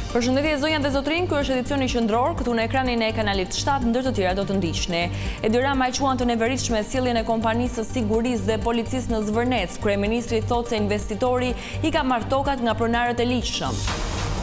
Përshëndetje zonja dhe zotrin, ky është edicioni qendror, këtu në ekranin e kanalit 7, ndër të tjera do të ndiqni. Edi Rama e quan të neveritshme sjelljen e kompanisë së sigurisë dhe policisë në Zvërnec. Kryeministri thotë se investitori i ka marrë tokat nga pronarët e ligjshëm.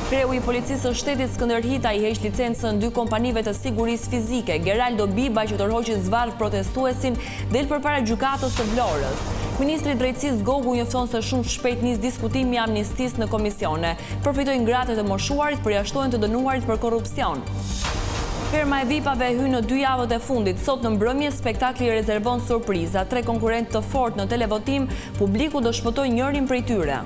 Kreu i policisë së shtetit Skënder Hita i heq licencën 2 kompanive të sigurisë fizike. Geraldo Biba, që tërhoqi zvarr protestuesin, del përpara gjykatës së Vlorës. Ministri i Drejtësisë Gogu njofton se shumë shpejt nis diskutimi i amnistisë në komisione. Përfitojnë gratë të moshuarit, përjashtojnë të dënuarit për korrupsion. Firma e VIP-ave hyn në 2 javët e fundit. Sot në mbrëmje spektakli rezervon surpriza. 3 konkurrentë të fortë në televotim, publiku do shpëtojë njërin prej tyre.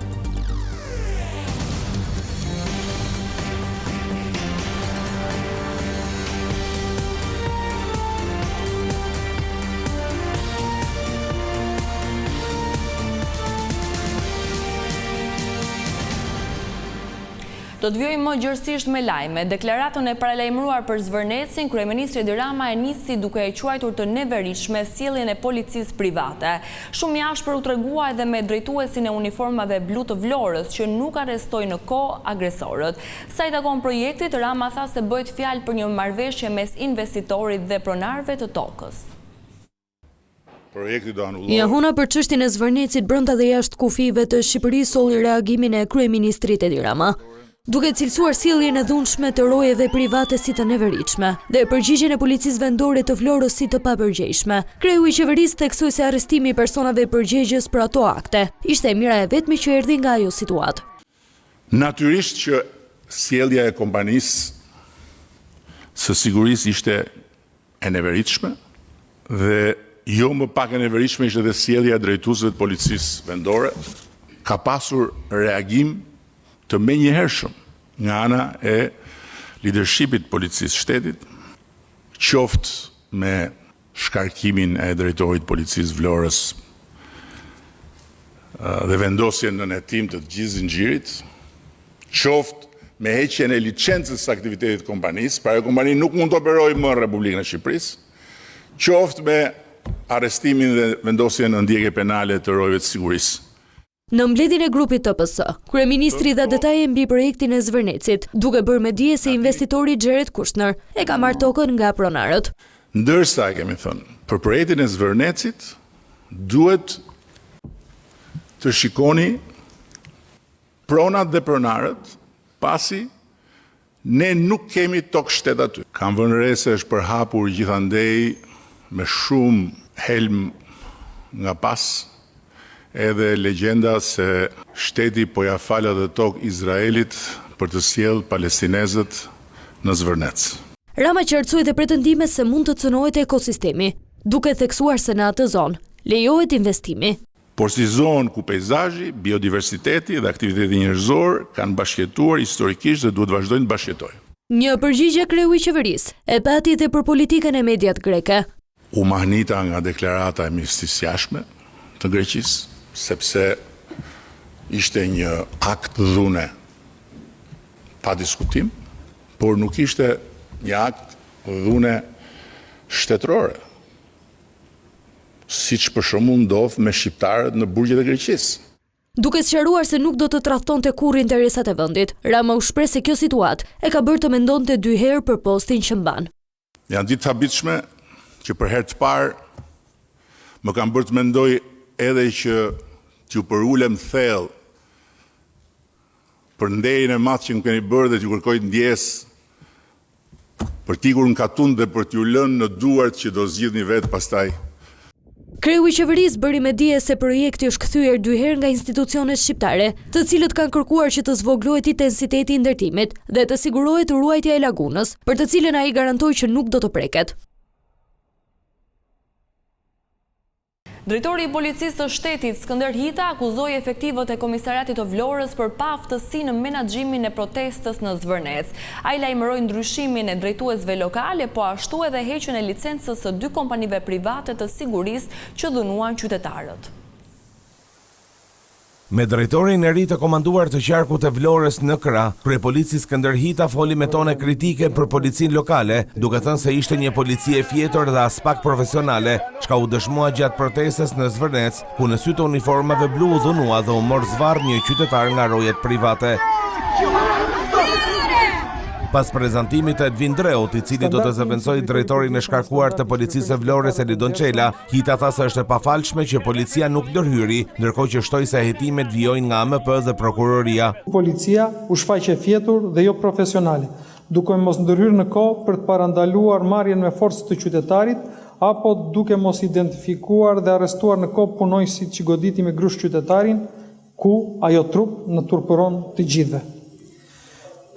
Do të vjojmë më gjërësisht me lajme. Deklaratën e paralajmëruar për Zvërnecin, kryeministri Edi Rama e nisi duke e quajtur të neveritshme sjelljen e policisë private. Shumë i ashpër u tregua edhe me drejtuesin e uniformave blu të Vlorës, që nuk arrestoi në kohë agresorët. Sa i takon projektit, Rama tha se bëhet fjalë për një marrëveshje mes investitorit dhe pronarëve të tokës. Jahuna për çështjen e Zvërnecit brenda dhe jashtë kufive të Shqipërisë solli reagimin e kryeministrit Edi Rama, duke cilësuar sjelljen e dhunshme të rojeve private si të neveritshme dhe përgjigjen e policisë vendore të Vlorës si të papërgjegjshme. Kreu i qeverisë theksoi se arrestimi i personave përgjegjës për ato akte ishte e mira e vetme që erdhi nga ajo situatë. Natyrisht që sjellja e kompanisë së sigurisë ishte e neveritshme dhe jo më pak e neveritshme ishte edhe sjellja e drejtuesve të policisë vendore. Ka pasur reagim të menjëhershëm nga ana e leadershipit policisë shtetit, qoftë me shkarkimin e drejtorit policisë Vlorës dhe vendosjen në hetim të gjithë zinxhirit, qoftë me heqjen e licencës së aktivitetit të kompanisë, pra ajo kompani nuk mund të operojë më në Republikën e Shqipërisë, qoftë me arrestimin dhe vendosjen në ndjekje penale të rojeve të sigurisë. Në mbledhjen e grupit TPS, kryeministri dha detaje mbi projektin e Zvërnecit, duke bërë me dije se investitori Xherret Kushtner e ka marrë tokën nga pronarët. Ndërsa kemi thënë, për projektin e Zvërnecit duhet të shikoni pronat dhe pronarët, pasi ne nuk kemi tokë shtet aty. Kam vënë re se është përhapur gjithandej me shumë helm nga pas, edhe legjenda se shteti po ja fal edhe tokë Izraelit për të sjellë palestinezët në Zvërnec. Rama qartësoi dhe pretendime se mund të cënohet ekosistemi, duke theksuar se në atë zonë lejohet investimi. Por si zonë ku peizazhi, biodiversiteti dhe aktiviteti njerëzor kanë bashkëjetuar historikisht dhe duhet vazhdojnë të bashkëjetojnë. Një përgjigje kreu i qeverisë e pati edhe për politikën e mediat greke. U mahnita nga deklarata e ministrisë jashtme të Greqisë, sepse ishte një akt dhune pa diskutim, por nuk ishte një akt dhune shtetërore, siç për shembull ndodh me shqiptarët në burgjet e Greqisë. Duke sqaruar se nuk do të tradhtonte kurrë interesat e vendit, Rama u shpreh se kjo situatë e ka bërë të mendonte 2 herë për postin që mban. Janë ditë të habitshme që për herë të parë më kanë bërë të mendoj edhe që t'ju përulem thellë për ndejën e madh që më keni bërë dhe t'ju kërkoj ndjesë për t'ikur në katun dhe për t'ju lënë në duart që do zgjidhni vetë pastaj. Kreu i qeverisë bëri me dije se projekti është kthyer 2 herë nga institucionet shqiptare, të cilët kanë kërkuar që të zvoglohet intensiteti i ndërtimit dhe të sigurohet ruajtja e lagunës, për të cilën ai garantoi që nuk do të preket. Drejtori i policisë së shtetit Skënder Hita akuzoi efektivët e komisariatit të Vlorës për paaftësi në menaxhimin e protestës në Zvërnec. Ai lajmëroi ndryshimin e drejtuesve lokale, po ashtu edhe heqjen e licencës së 2 kompanive private të sigurisë që dhunuan qytetarët. Me drejtorin e ri të komanduar të qarkut të Vlorës në Krah, kryepolici Skënder Hita foli me tone kritike për policinë lokale, duke thënë se ishte një polici e fjetër dhe as pak profesionale, çka u dëshmua gjatë protestës në Zvërnec, ku në sy të uniformave blu u dhunua dhe u mor zvarr një qytetar nga rojet private. Pas prezantimit të Edvin Dreut, i cili do të zëvendësojë drejtorin e shkarkuar të policisë së Vlorës Elidon Çela, Hita tha se është e pafalshme që policia nuk ndërhyri, ndërkohë që shtoi se hetimet vijojnë nga AMP dhe prokuroria. Policia u shfaqe fjetur dhe jo profesionale, duke mos ndërhyrë në kohë për të parandaluar marrjen me forcë të qytetarit, apo duke mos identifikuar dhe arrestuar në kohë punojësit që goditi me grush qytetarin, ku ajo trup në turpëron të gjithëve.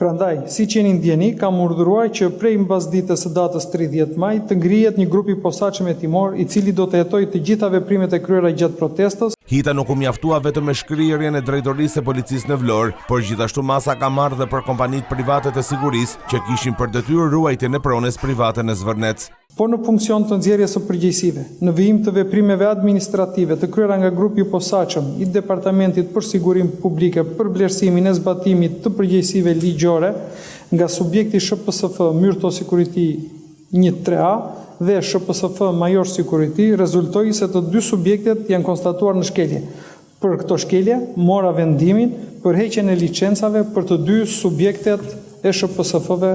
Prandaj, si që jeni ndjeni, kam urdhëruar që prej mbasditës së datës 30 maj të ngrihet një grup i posaçëm hetimor i cili do të hetojë të gjitha veprimet e kryera gjatë protestës. Hita nuk u mjaftua vetëm me shkrirjen e drejtorisë së policisë në Vlorë, por gjithashtu masa ka marrë dhe për kompanitë private të sigurisë që kishin për detyrë ruajtjen e prones private në Zvërnec. Po në funksion të nxjerrjes së përgjegjësive, në vijim të veprimeve administrative të kryera nga grupi i posaçëm i Departamentit për Sigurim Publike për vlerësimin e zbatimit të përgjegjësive ligjore nga subjekti SHPSF Myrto Security 1-3A dhe SHPSF Major Security, rezultoi se të dy subjektet janë konstatuar në shkelje. Për këto shkelje, mora vendimin për heqjen e licencave për të dy subjektet e SHPSF-ve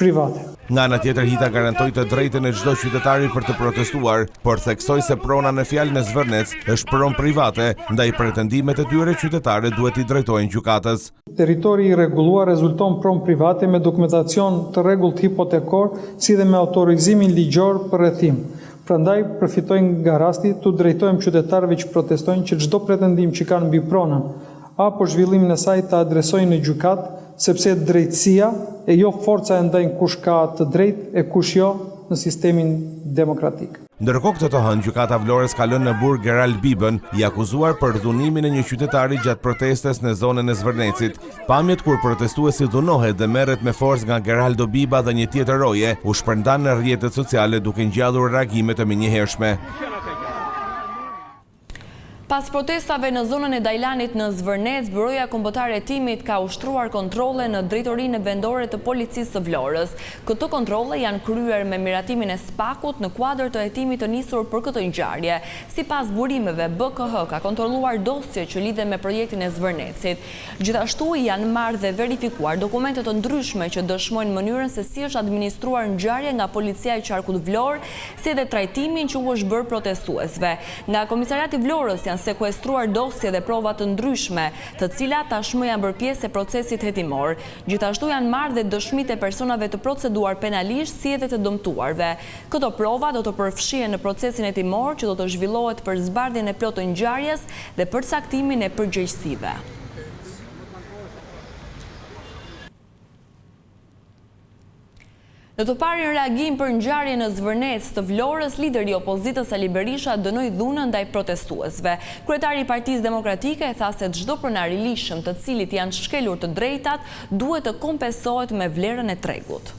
private. Nga ana tjetër, Hita garantoi të drejtën e çdo qytetari për të protestuar, por theksoi se prona në fjalë në Zvërnec është pronë private, ndaj pretendimet e tyre qytetare duhet i drejtojnë gjykatës. Territori i rregulluar rezulton pronë private me dokumentacion të rregullt hipotekor, si dhe me autorizimin ligjor për rrethim. Prandaj përfitojnë nga rasti të drejtojmë qytetarëve që protestojnë që çdo pretendim që kanë mbi pronën apo zhvillimin e saj të adresojnë në gjykat, sepse drejtësia e jo forca e ndajnë kush ka të drejtë e kush jo në sistemin demokratik. Ndërkohë këtë të hënë, gjykata Vlorës ka lënë në burg Gerald Bibën, i akuzuar për dhunimin e një qytetari gjatë protestes në zonën e Zvërnecit. Pamjet kur protestuesi dhunohet dhe merret me forcë nga Geraldo Biba dhe një tjetër roje, u shpërndan në rrjetet sociale duke ngjallur reagime të menjëhershme. Pas protestave në zonën e Dajlanit në Zvërnec, Byroja Kombëtare e Hetimit ka ushtruar kontrolle në drejtorinë vendore të policisë së Vlorës. Këto kontrolle janë kryer me miratimin e SPAK-ut në kuadër të hetimit të nisur për këtë ngjarje. Sipas burimeve, BKH ka kontrolluar dosje që lidhen me projektin e Zvërnecit. Gjithashtu janë marrë dhe verifikuar dokumente të ndryshme që dëshmojnë mënyrën se si është administruar ngjarja nga policia e qarkut Vlorë, si edhe trajtimin që u është bërë protestuesve. Nga Komisariati i Vlorës janë sekuestruar dosje dhe prova të ndryshme, të cilat tashmë janë bërë pjesë e procesit hetimor. Gjithashtu janë marrë dhe dëshmitë e personave të proceduar penalisht si edhe të dëmtuarve. Këto prova do të përfshihen në procesin hetimor që do të zhvillohet për zbardhjen e plotë të ngjarjes dhe përcaktimin e përgjegjësive. Në të parin reagim për ngjarjen në Zvërnec të Vlorës, lideri i opozitës Ali Berisha dënoi dhunën ndaj protestuesve. Kryetari i Partisë Demokratike tha se çdo pronar i lishëm të cilit janë shkelur të drejtat duhet të kompensohet me vlerën e tregut.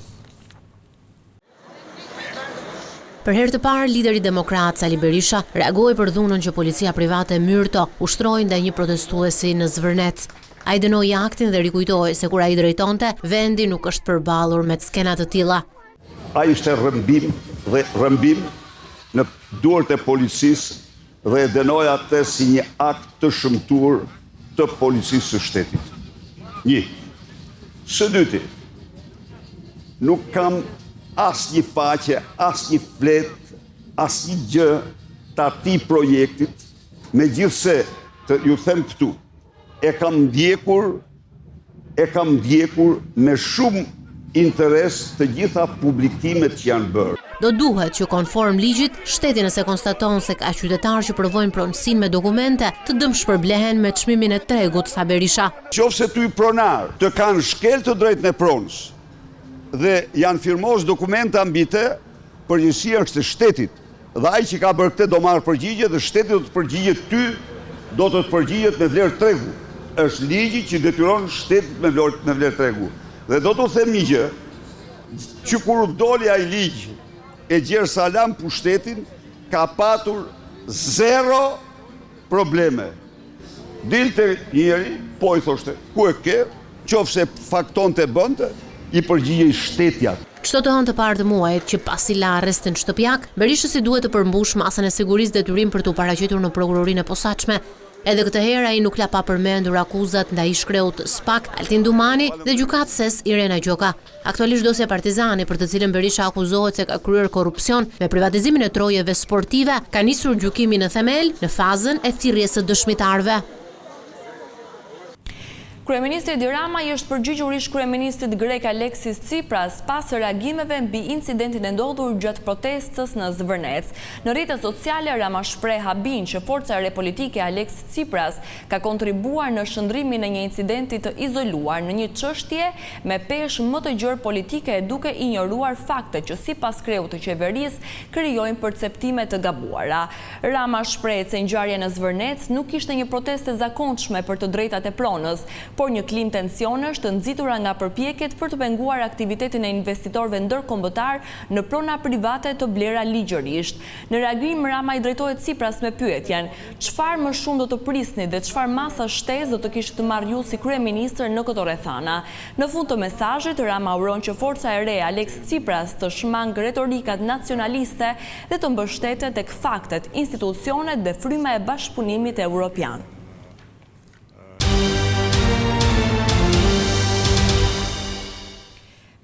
Për herë të parë, lideri demokrat Ali Berisha reagoi për dhunën që policia private Myrto ushtroi ndaj një protestuesi në Zvërnec. Ai dënoi aktin dhe rikujtoi se kur ai drejtonte, vendi nuk është përballur me skena të tilla. Ai ishte rrëmbim në duart e policisë dhe e dënoi atë si një akt të shëmtuar të policisë së shtetit. Një. Së dyti, nuk kam asnjë faqe, asnjë flet, asnjë gjë të atij projektit, megjithse ju them këtu, e kam ndjekur me shumë interes të gjitha publikimet që janë bërë. Do duhet që konform ligjit, shteti nëse konstaton se ka qytetarë që provojnë pronësinë me dokumente, të dëmshpërblehen me çmimin e tregut, tha Berisha. Qofse ty pronar të kanë shkel të drejtën e pronës dhe janë firmos dokumenta mbi të, përgjegjësia është e shtetit. Dhe ai që ka bërë këtë do marrë përgjigje dhe shteti do të përgjigjet ty, do të përgjigjet me vlerë tregu. Është ligji që detyron shtetit me vlerë tregu. Dhe do të them një gjë, që kur doli ai ligj e Gjersalam pushtetin, ka patur 0 probleme. Dilte njëri, po i thoshte, ku e ke, qofse fakton të bënte, i përgjigjej shtetja. Çdo të hënë të parë të muajit që pasi la arrestin shtëpiak, Berishës i duhet të përmbush masën e sigurisë detyrim për të paraqitur në prokurorinë e posaçme. Edhe këtë herë ai nuk la pa përmendur akuzat ndaj shkreut SPAK, Altin Dumani dhe gjykatëses Irena Gjoka. Aktualisht dosja Partizani, për të cilën Berisha akuzohet se ka kryer korrupsion me privatizimin e trojeve sportive, ka nisur gjykimi në themel në fazën e thirrjes së dëshmitarëve. Kryeministri Edi Rama i është përgjigjur ish kryeministrit grek Aleksis Tsipras pas reagimeve mbi incidentin e ndodhur gjatë protestës në Zvërnec. Në rrjetet sociale Rama shpreh habin që forca e re politike Aleksis Tsipras ka kontribuar në shndrimin e një incidenti të izoluar në një çështje me peshë më të gjerë politike duke injoruar faktet që sipas kreut të qeverisë krijojnë perceptime të gabuara. Rama shpreh se ngjarja në Zvërnec nuk ishte një protestë e zakonshme për të drejtat e pronës, por një klim tensionesh të nxitura nga përpjekjet për të penguar aktivitetin e investitorëve ndërkombëtar në prona private të blera ligjërisht. Në reagim, Rama i drejtohet Tsipras me pyetjen: çfarë më shumë do të prisni dhe çfarë masa shtesë do të kishte të marrë ju si kryeministër në këto rrethana? Në fund të mesazhit, Rama uron që forca e re Aleksis Tsipras të shmangë retorikat nacionaliste dhe të mbështetet tek faktet, institucionet dhe fryma e bashkëpunimit evropian.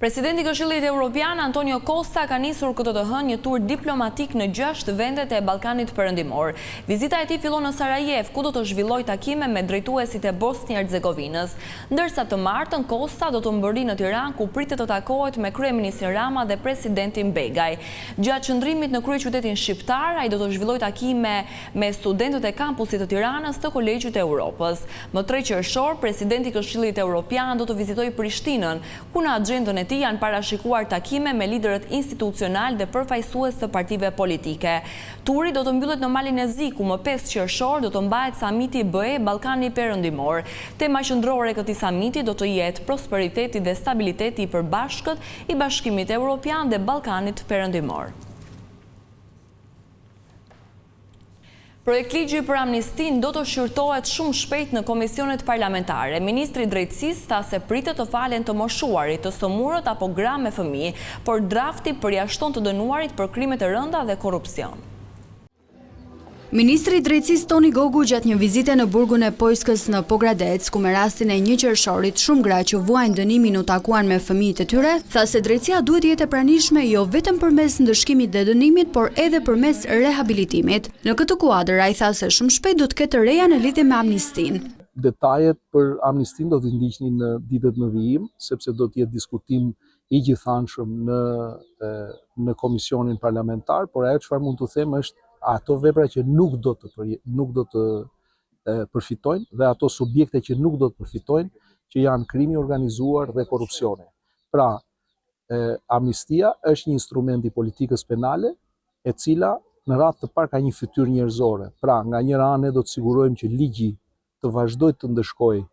Presidenti i Këshillit Evropian Antonio Costa ka nisur këtë të hënë një tur diplomatik në 6 vendet e Ballkanit Perëndimor. Vizita e tij fillon në Sarajev, ku do të zhvillojë takime me drejtuesit e Bosnjë-Hercegovinës, ndërsa të martën Costa do të mbërrijë në Tiranë, ku pritet të takohet me kryeministin Rama dhe presidentin Begaj. Gjatë qëndrimit në kryeqytetin shqiptar, ai do të zhvillojë takime me studentët e kampusit të Tiranës të Kolegjit të Europës. Më 3 qershor, presidenti i Këshillit Evropian do të vizitojë Prishtinën, ku në agjendën e janë parashikuar takime me liderët institucional dhe përfaqësues të partive politike. Turi do të mbyllet në Malin e Zi, ku më 5 qershor do të mbahet samiti BE Ballkani Perëndimor. Tema qendrore e këtij samiti do të jetë prosperiteti dhe stabiliteti i përbashkët i Bashkimit Evropian dhe Ballkanit Perëndimor. Projekt ligji për amnistin do të shqyrtohet shumë shpejt në komisionet parlamentare. Ministri i Drejtësisë tha se pritet të falen të moshuarit, të sëmurët apo gra me fëmijë, por drafti përjashton të dënuarit për krime të rënda dhe korrupsion. Ministri i Drejtësisë Toni Gogu gjatë një vizite në burgun e Pojskës në Pogradec, ku me rastin e 1 qershorit shumë gra që vuajnë dënimin u takuan me fëmijët e tyre, tha se drejtësia duhet jetë e pranishme jo vetëm përmes ndëshkimit dhe dënimit, por edhe përmes rehabilitimit. Në këtë kuadër ai tha se shumë shpejt do të ketë reja në lidhje me amnistin. Detajet për amnistin do t'i ndiqni në ditët në vijim, sepse do të jetë diskutim i gjithanshëm në komisionin parlamentar, por ajo çfarë mund të them është ato vepra që nuk do të përfitojnë dhe ato subjekte që nuk do të përfitojnë, që janë krimi organizuar dhe korrupsioni. Pra, amnistia është një instrument i politikës penale, e cila në radhë të parë ka një fytyrë njerëzore. Pra, nga njëra anë do të sigurojmë që ligji të vazhdojë të ndëshkojë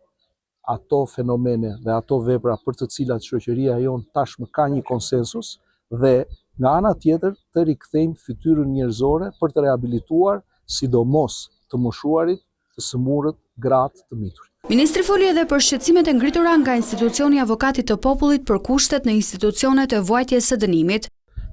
ato fenomene dhe ato vepra për të cilat shoqëria jonë tashmë ka një konsensus, dhe nga ana tjetër të rikthejmë fytyrën njerëzore për të rehabilituar sidomos të moshuarit, të sëmurët, gratë, të mitur. Ministri foli edhe për shqetësimet e ngritura nga institucioni Avokatit të Popullit për kushtet në institucionet e vuajtjes së dënimit.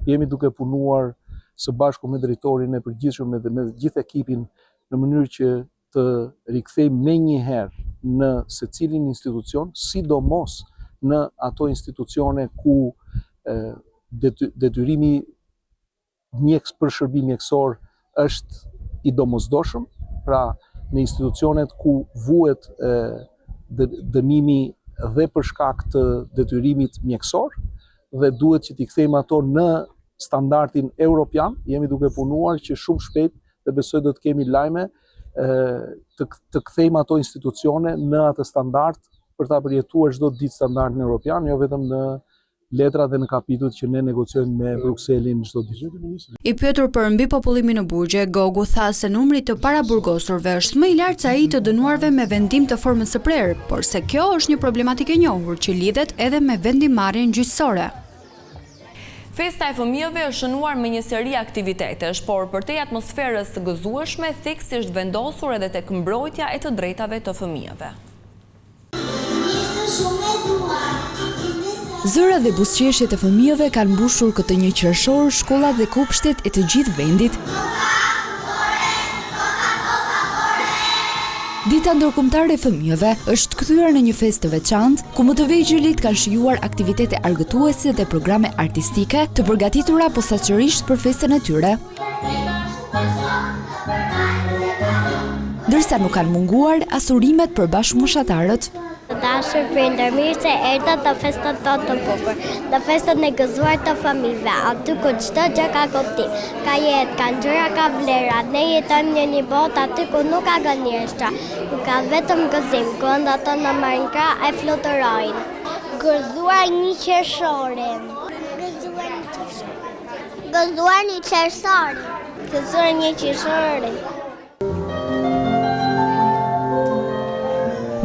Jemi duke punuar së bashku me drejtorin e përgjithshëm dhe me gjithë ekipin në mënyrë që të rikthejmë menjëherë në secilin institucion, sidomos në ato institucione ku detyrimi për shërbim mjekësor është i domosdoshëm, pra në institucionet ku vuhet dënimi dhe për shkak të detyrimit mjekësor dhe duhet që t'i kthejmë ato në standardin europian. Jemi duke punuar që shumë shpejt dhe besoj do të kemi lajme të kthejmë ato institucione në atë standard për ta përjetuar çdo ditë standardin europian, jo vetëm në letra dhe në kapitujt që ne negociojmë me Brukselin çdo ditë. I pyetur për mbi popullimin në burgje, Gogu tha se numri të paraburgosurve është më i lartë se ai të dënuarve me vendim të formës së prerë, por se kjo është një problematikë e njohur që lidhet edhe me vendimmarrjen gjyqësore. Festa e fëmijëve është shënuar me një seri aktivitetesh, por përtej atmosferës së gëzueshme, theksisht vendosur edhe tek mbrojtja e të drejtave të fëmijëve. Zëra dhe buzëqeshjet e fëmijëve kanë mbushur këtë 1 qershor shkollat dhe kopshtet e të gjithë vendit. Dita ndërkombëtare e fëmijëve është kthyer në një festë të veçantë, ku më të vejgjëlit kanë shijuar aktivitete argëtuese dhe programe artistike të përgatitura posaçërisht për festën e tyre. Ndërsa nuk kanë munguar as urimet për bashkëmoshatarët. Dashur prindër, mirë se erdhët në festën tonë të bukur, në festën e gëzuar të fëmijëve, aty ku çdo gjë ka kuptim, ka jetë, ka ngjyra, ka vlera. Ne jetojmë në një botë aty ku nuk ka gënjeshtra, ku ka vetëm gëzim, ku ëndat tona marrin krah e fluturojnë. Gëzuar një qershore. Gëzuar një qershore. Gëzuar një qershore.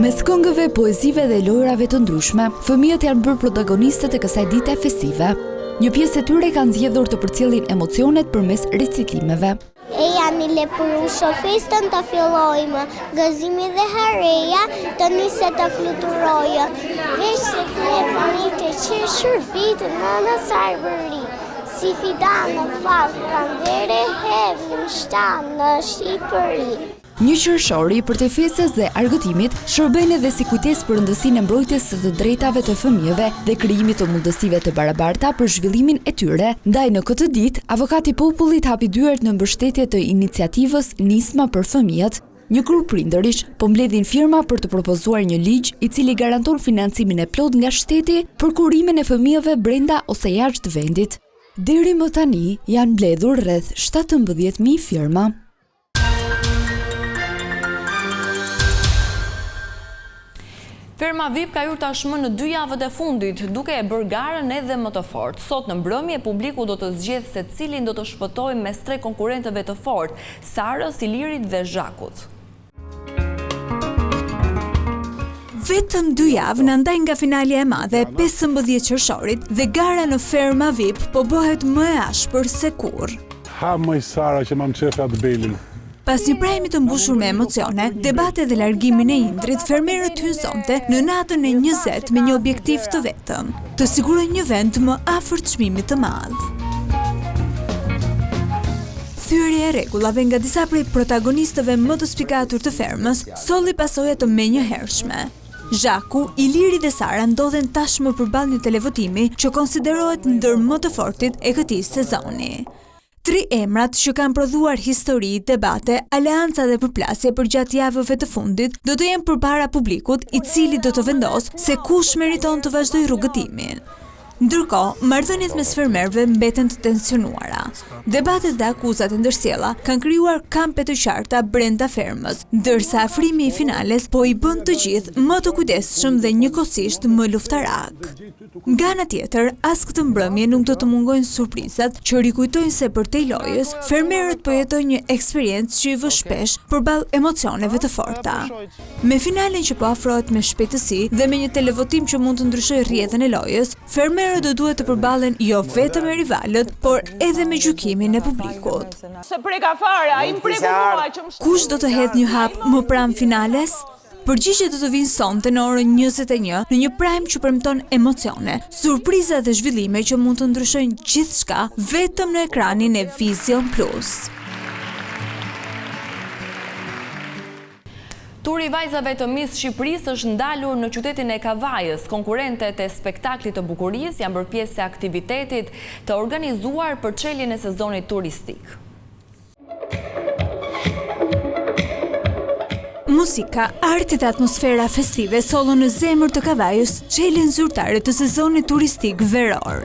Mes këngëve, poezive dhe lojrave të ndryshme, fëmijët janë bërë protagonistët e kësaj dite festive. Një pjesë e tyre kanë zgjedhur të përcjellin emocionet përmes recitimeve. E janë le për festën të fillojmë, gëzimi dhe hareja të nisë të fluturojë. Veç se këne fëmijët e qeshur bitë në sarbëri, si fidan në falë kanë vere hedhim shtanë në Shqipëri. Një qershori për të festës dhe argëtimit shërben edhe si kujtesë për rëndësinë e mbrojtjes së të drejtave të fëmijëve dhe krijimit të mundësive të barabarta për zhvillimin e tyre. Ndaj në këtë ditë, avokati i popullit hapi dyert në mbështetje të iniciativës Nisma për fëmijët. Një grup prindërish po mbledhin firma për të propozuar një ligj i cili garanton financimin e plot nga shteti për kurimin e fëmijëve brenda ose jashtë vendit. Deri më tani janë mbledhur rreth 17.000 firma. Firma VIP ka hyrë tashmë në 2 javët e fundit, duke e bërë garën edhe më të fortë. Sot në mbrëmje, publiku do të zgjedhë se cilin do të shpëtojë mes 3 konkurrentëve të fortë, Sarës, Ilirit dhe Zhakut. Vetëm 2 javë në ndaj nga finalja e madhe 15 qershorit dhe gara në Firma VIP po bëhet më e ashpër se kurrë. Ha mëj Sara që mam qefe atë belin. Pas një prajmi të mbushur me emocione, debate dhe largimin e Indrit, fermerët hynë sonte në natën e 20 me një objektiv të vetëm, të sigurojnë një vend më afër çmimit të madh. Thyrje e rregullave nga disa prej protagonistëve më të spikatur të fermës solli pasoja të menjëhershme. Zhaku, Iliri dhe Sara ndodhen tashmë përballë një televotimi që konsiderohet ndër më të fortit e këtij sezoni. 3 emrat që kanë prodhuar histori, debate, aleanca dhe përplasje për gjatë javëve të fundit do të jenë përpara publikut i cili do të vendosë se kush meriton të vazhdojë rrugëtimin. Ndërkohë, marrëdhëniet mes fermerëve mbeten të tensionuara. Debatet dhe akuzat e ndërsjella kanë krijuar kampe të qarta brenda fermës, ndërsa afrimi i finales po i bën të gjithë më të kujdesshëm dhe njëkohësisht më luftarak. Nga ana tjetër, as këtë mbrëmje nuk do të mungojnë surprizat që rikujtojnë se për te lojës, fermerët po jetojnë një eksperiencë që i vë shpesh përballë emocioneve të forta. Me finalen që po afrohet me shpejtësi dhe me një televotim që mund të ndryshojë rrjedhën e lojës, fermerët do duhet të përballen jo vetëm me rivalët, por edhe me gjykimin e publikut. Kush do të hedhë një hap më pranë finales? Përgjigjet do të vinë sonte në orën 21 në një prime që premton emocione, surpriza dhe zhvillime që mund të ndryshojnë gjithçka vetëm në ekranin e Vision Plus. Turi i vajzave të Miss Shqipërisë është ndalur në qytetin e Kavajës. Konkurrentet e spektaklit të bukurisë janë bërë pjesë e aktivitetit të organizuar për çeljen e sezonit turistik. Muzika, arti dhe atmosfera festive sollën në zemër të Kavajës çeljen zyrtare të sezonit turistik veror.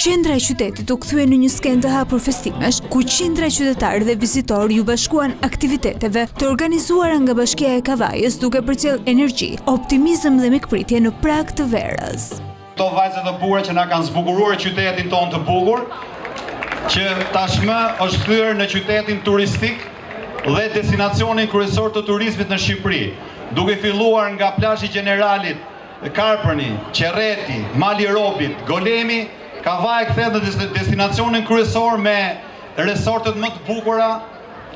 Qendra e qytetit u kthye në një skenë të hapur festimesh, ku qindra qytetarë dhe vizitorë ju bashkuan aktiviteteve të organizuara nga Bashkia e Kavajës, duke përcjell energji, optimizëm dhe mikpritje në prag të verës. Këto vajzat të bukura që na kanë zbukuruar qytetin tonë të bukur, që tashmë është kthyer në qytetin turistik dhe destinacionin kryesor të turizmit në Shqipëri, duke filluar nga plazhi Generalit, Karpërni, Qerreti, Mali Robit, Golemi. Kavaja kthehet në destinacionin kryesor me resortet më të bukura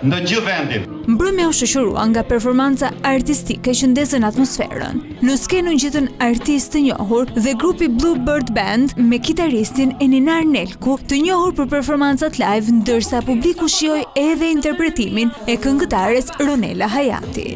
në gjithë vendin. Mbrëmja u shoqërua nga performanca artistike që ndezën atmosferën. Në skenë u ngjitën artistë të njohur dhe grupi Bluebird Band me kitaristin Eninar Nelku, të njohur për performancat live, ndërsa publiku shijoi edhe interpretimin e këngëtares Ronela Hayati.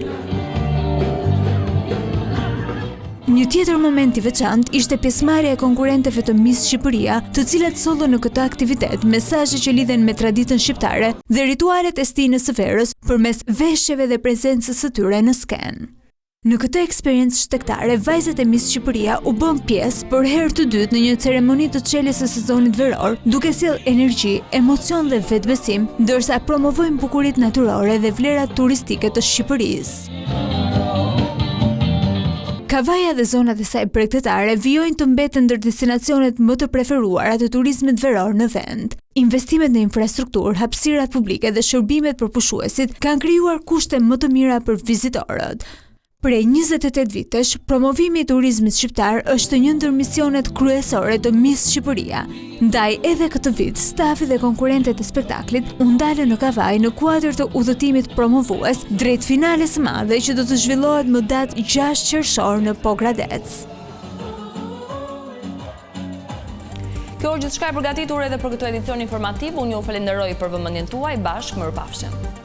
Një tjetër moment i veçantë ishte pjesëmarrja e konkurrentëve të Miss Shqipëria, të cilat sollën në këtë aktivitet mesazhe që lidhen me traditën shqiptare dhe ritualet e stinës së verës përmes veshjeve dhe prezencës së tyre në skenë. Në këtë eksperiencë shtegtare, vajzat e Miss Shqipëria u bën pjesë për herë të dytë në një ceremoni të çeljes së sezonit veror, duke sjellë energji, emocion dhe vetbesim, ndërsa promovojnë bukuritë natyrore dhe vlerat turistike të Shqipërisë. Kavaja dhe zonat e saj bregdetare vijojnë të mbeten ndër destinacionet më të preferuara të turizmit veror në vend. Investimet në infrastrukturë, hapësirat publike dhe shërbimet për pushuesit kanë krijuar kushte më të mira për vizitorët. Prej 28 vitesh, promovimi i turizmit shqiptar është një ndër misionet kryesore të Miss Shqipëria. Ndaj edhe këtë vit, stafi dhe konkurrentët e spektaklit u ndalën në Kavaj në kuadër të udhëtimit promovues drejt finales së madhe që do të zhvillohet më datë 6 qershor në Pogradec. Kjo është gjithçka e përgatitur edhe për këtë edicion informativ. Unë ju falenderoj për vëmendjen tuaj. Bashkë mirupafshim.